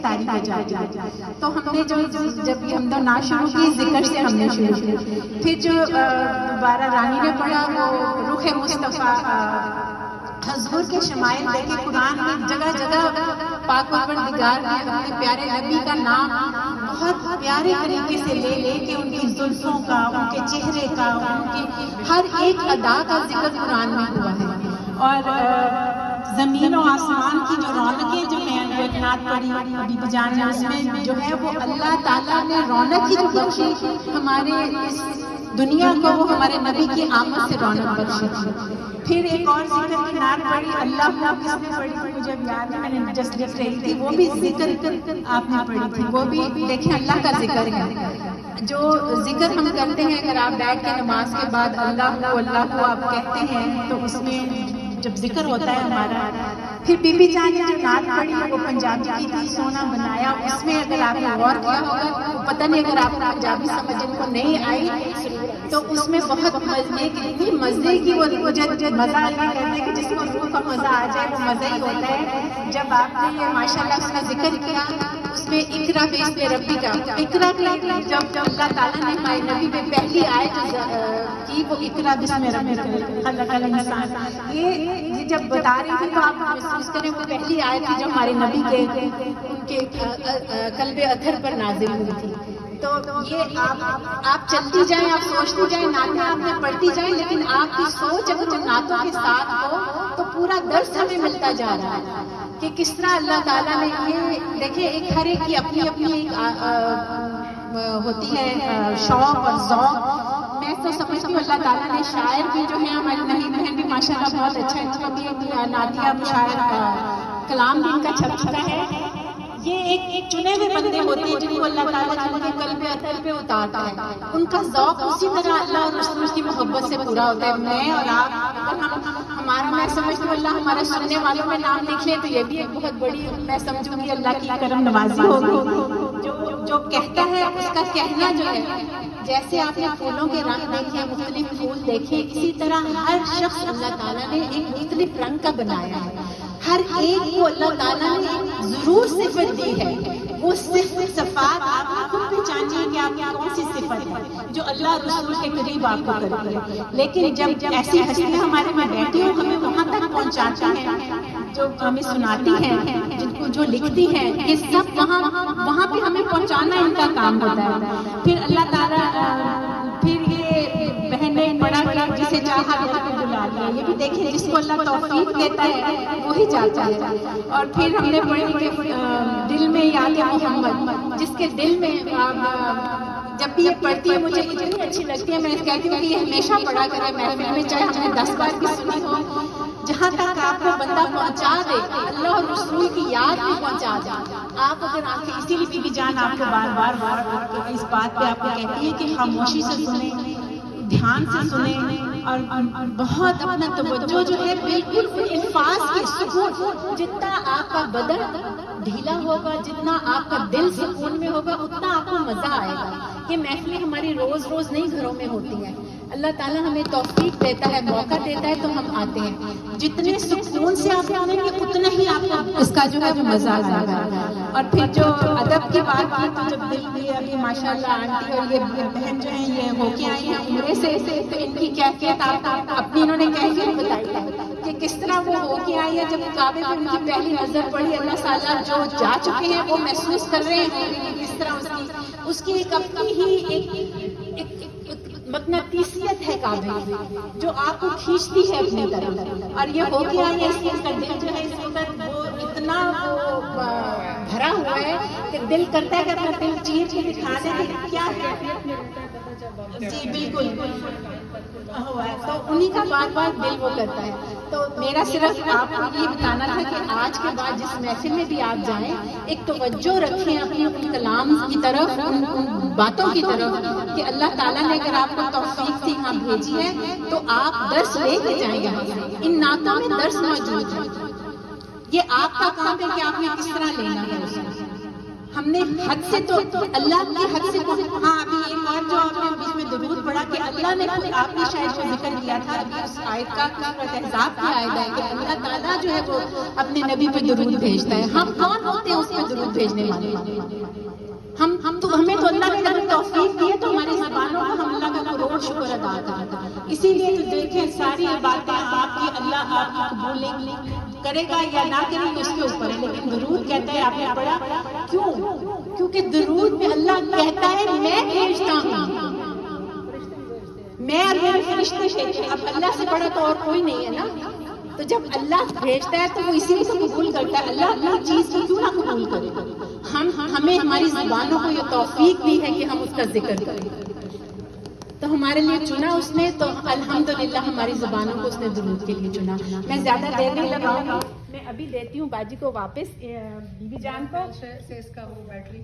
تعریف ہو جاتی ہے. تو ہم نے جب یہ حمد و نعت شروع کی ذکر سے ہم نے شروع کی. پھر جو دوبارہ رانی نے پڑھا وہ رخ مصطفیٰ، حضور کے شمائل دیکھے قرآن میں جگہ جگہ پاک پروردگار نے اپنے پیارے نبی کا نام بہت پیارے طریقے سے لے کے ان کی زلفوں کا، ان کے چہرے کا، ان کی ہر ایک ادا کا ذکر قرآن میں ہوا ہے. اور زمین و آسمان کی جو رونقیں جو ہیں وہ ایک نعت پڑھی ابھی بجان نے، اس میں جو ہے وہ اللہ تعالیٰ نے رونق کی جو بخشی ہمارے اس دنیا کو، وہ ہمارے نبی کی آمد سے رونق بخشی تھی. پھر ایک اور ذکر کی نعت پڑھی اللہ کس نے پڑھی تھی مجھے یاد ہے، میں نے جسٹ لکھ رہی تھی، وہ بھی ذکر آپ نے پڑھی تھی. وہ بھی دیکھیں اللہ کا ذکر ہے. جو ذکر ہم کرتے ہیں اگر آپ بیٹھ کے نماز کے بعد اللہ کو آپ کہتے ہیں تو اس میں جب ذکر ہوتا ہے ہمارا. پھر بی بی جان نے جو نعت پڑھی وہ پنجابی کی تھی، سونا بنایا. اس میں اگر آپ نے غور کیا ہوگا، پتہ نہیں اگر آپ پنجابی سمجھ ان کو نہیں آئی تو اس میں بہت مزے کی وہ مزہ کرنے کہ جس کو روح کا مزہ آ جائے وہ مزہ ہی ہوتا ہے. جب آپ نے یہ ماشاء اللہ اس کا ذکر کیا، اس میں اقرا بسم ربی کا اقرا جب اللہ تعالیٰ نے ہمارے نبی میں پہلی آیت کی وہ اقرا بسم ربی خلق الانسان، یہ جب بتا رہی تھی تو آپ محسوس کریں وہ پہلی آیت تھی جو ہمارے نبی کے ان کے قلب اطہر پر نازل ہوئی تھی. تو یہ آپ چلتی جائیں، آپ سوچتی جائیں، نعتیں آپ نے پڑھتی جائیں، لیکن آپ کی سوچ اگر ان نعتوں کے ساتھ ہو تو پورا درس ہمیں ملتا جا رہا ہے کہ کس طرح اللہ تعالیٰ نے یہ دیکھیں ایک ہر ایک کی اپنی ایک ہوتی ہے شوق اور ذوق. میں تو سمجھتی ہوں اللہ تعالیٰ نے شاعر بھی جو ہیں ہماری نہیں بہن بھی ماشاء اللہ بہت اچھا ہے، اس کو بھی نعتیہ شاعر کلام بھی ان کا چھپ چکا ہے. یہ ایک چنے ہوئے بندے ہوتے ہیں جن کو اللہ تعالیٰ جن کے قلب اطہر پہ اتارتا ہے. ان کا ذوق اسی طرح اللہ اور رسول کی محبت سے پورا ہوتا ہے. میں اور آپ ہمارا میں سمجھتی ہوں اللہ ہمارے سننے والوں میں نام لکھ لیں تو یہ بھی ایک بہت بڑی میں سمجھوں گی اللہ کی کرم نوازی ہوگی. جو کہتا ہے اس کا کہنا جو ہے، جیسے آپ نے پھولوں کے رنگ دیکھے، مختلف پھول دیکھے، اسی طرح ہر شخص اللہ تعالیٰ نے ایک مختلف رنگ کا بنایا ہے. ہر ایک کو اللہ تعالیٰ نے ضرور صفت دی ہے. وہ صفات آپ خود پہچانیے کہ آپ کی کون سی صفت ہے جو اللہ رسول کے قریب آپ کو کرتی ہے. لیکن جب ایسی ہستیاں ہمارے میں بیٹھی ہوں ہمیں وہاں تک پہنچاتی ہیں، جو ہمیں سناتی ہیں، جن کو جو لکھتی ہیں، یہ سب وہاں پہ ہمیں پہنچانا ان کا کام ہوتا ہے. پھر اللہ تعالیٰ پھر یہ بہن نے پڑھا کہ جسے چاہا بلا لیا. یہ بھی دیکھیں جس کو اللہ توفیق دیتا ہے وہی جاتا ہے. اور پھر ہم نے پڑھی کہ دل میں یاد محمد، جس کے دل میں جب بھی یہ پڑھتی ہے مجھے اتنی اچھی لگتی ہے. میں کہتی ہوں کہ یہ ہمیشہ پڑھا کرے محفل میں، چاہے ہم نے 10 بار بھی سنی ہو، جہاں تک آپ کو بندہ پہنچا دے اللہ اور رسول کی یاد بھی پہنچا دے. آپ اگر آنکھیں اسی لیے بی بی جان آپ کو بار بار اس بات پہ آپ کو کہتی ہے کہ خاموشی سے سنیں، دھیان سے سنیں، اور بہت اپنا توجہ جو ہے بالکل الفاظ کے سکون. جتنا آپ کا بدن ڈھیلا ہوگا، جتنا آپ کا دل سکون میں ہوگا، اتنا آپ کو مزہ آئے گا. یہ محفلیں ہماری روز روز نہیں گھروں میں ہوتی ہیں. اللہ تعالیٰ ہمیں توفیق دیتا ہے، موقع دیتا ہے تو ہم آتے ہیں. جتنے سکون سے آپ آئیں گے اتنا ہی آپ کو اس کا جو ہے جو مزہ آئے گا. اور پھر جو ادب کی بات کی تو جب دل کی ابھی ماشاء اللہ آنٹی اور یہ بہن جو ہیں یہ ہو کے آئی ہیں عمرے سے، تو ان کی کیفیت آپ اپنی انہوں نے کیفیت بتائی ہے کہ کس طرح وہ ہو کے آئی ہے. جب کعبے پہ ان کی پہلی نظر پڑی، اللہ تعالیٰ جو جا چکے ہیں وہ محسوس کر رہے ہیں کہ کس طرح اس کی ایک اپنی ہی ایک مقناطیسیت ہے کعبے جو آپ کو کھینچتی ہے اپنی طرف. اور یہ ہو کے آئی ہے، اس کا دل جو ہے اس وقت وہ اتنا بھرا ہوا ہے کہ دل کرتا ہے کہ اپنا دل چیر کے دکھا دے کہ کیا ہے. جی بالکل ہوا ہے، تو انہی کا بار بار دل وہ کرتا ہے. تو میرا صرف آپ کو یہ بتانا تھا کہ آج کے بعد جس محفل میں بھی آپ جائیں ایک توجہ رکھیں اپنی کلام کی طرف، ان باتوں کی طرف کہ اللہ تعالیٰ نے اگر آپ کو توفیق سے یہاں بھیجی ہے تو آپ درس لے کے جائیں یہاں سے. ان نعتوں میں درس موجود ہے. یہ آپ کا کام ہے کہ آپ نے کس طرح لینا ہے اسے. ہم نے حد سے تو اللہ کی حد سے تو ہاں ابھی ایک اور جو آپ نے بیچ میں درود پڑھا کہ اللہ نے خود آپ نے شاید جو ذکر کیا تھا ابھی اس آیت کا سورۃ احزاب کی آیت ہے کہ اللہ تعالیٰ جو ہے وہ اپنے نبی پہ درود بھیجتا ہے. ہم کون ہوتے ہیں اس پہ درود بھیجنے والے؟ ہم تو ہمیں تو اللہ نے اگر توفیق دی ہے تو ہماری زبانوں کو ہم اللہ کا کروڑ شکر ادا کریں. اسی لیے تو دیکھیں ساری باتیں آپ کی اللہ آپ کی قبول کرے گا یا نہ کرے گا اس کے اوپر ہے، لیکن درود کہتا ہے آپ نے پڑھا کیوں؟ کیونکہ درود میں اللہ کہتا ہے میں بھیجتا ہوں، میں اور میرے فرشتے بھیجتے ہیں. اب اللہ سے بڑا تو اور کوئی نہیں ہے نا. تو جب اللہ بھیجتا ہے تو وہ اسی لیے سے قبول کرتا ہے. اللہ اپنی چیز کو کیوں نہ قبول کرے؟ ہمیں ہماری زبانوں کو یہ توفیق دی ہے کہ ہم اس کا ذکر کریں. تو ہمارے لیے چنا اس نے، تو الحمدللہ ہماری زبانوں کو اس نے درود کے لیے چنا. میں زیادہ دیر نہیں لگاؤں گی، میں ابھی دیتی ہوں باجی کو واپس، بی بی جان کو سے اس کا وہ بیٹری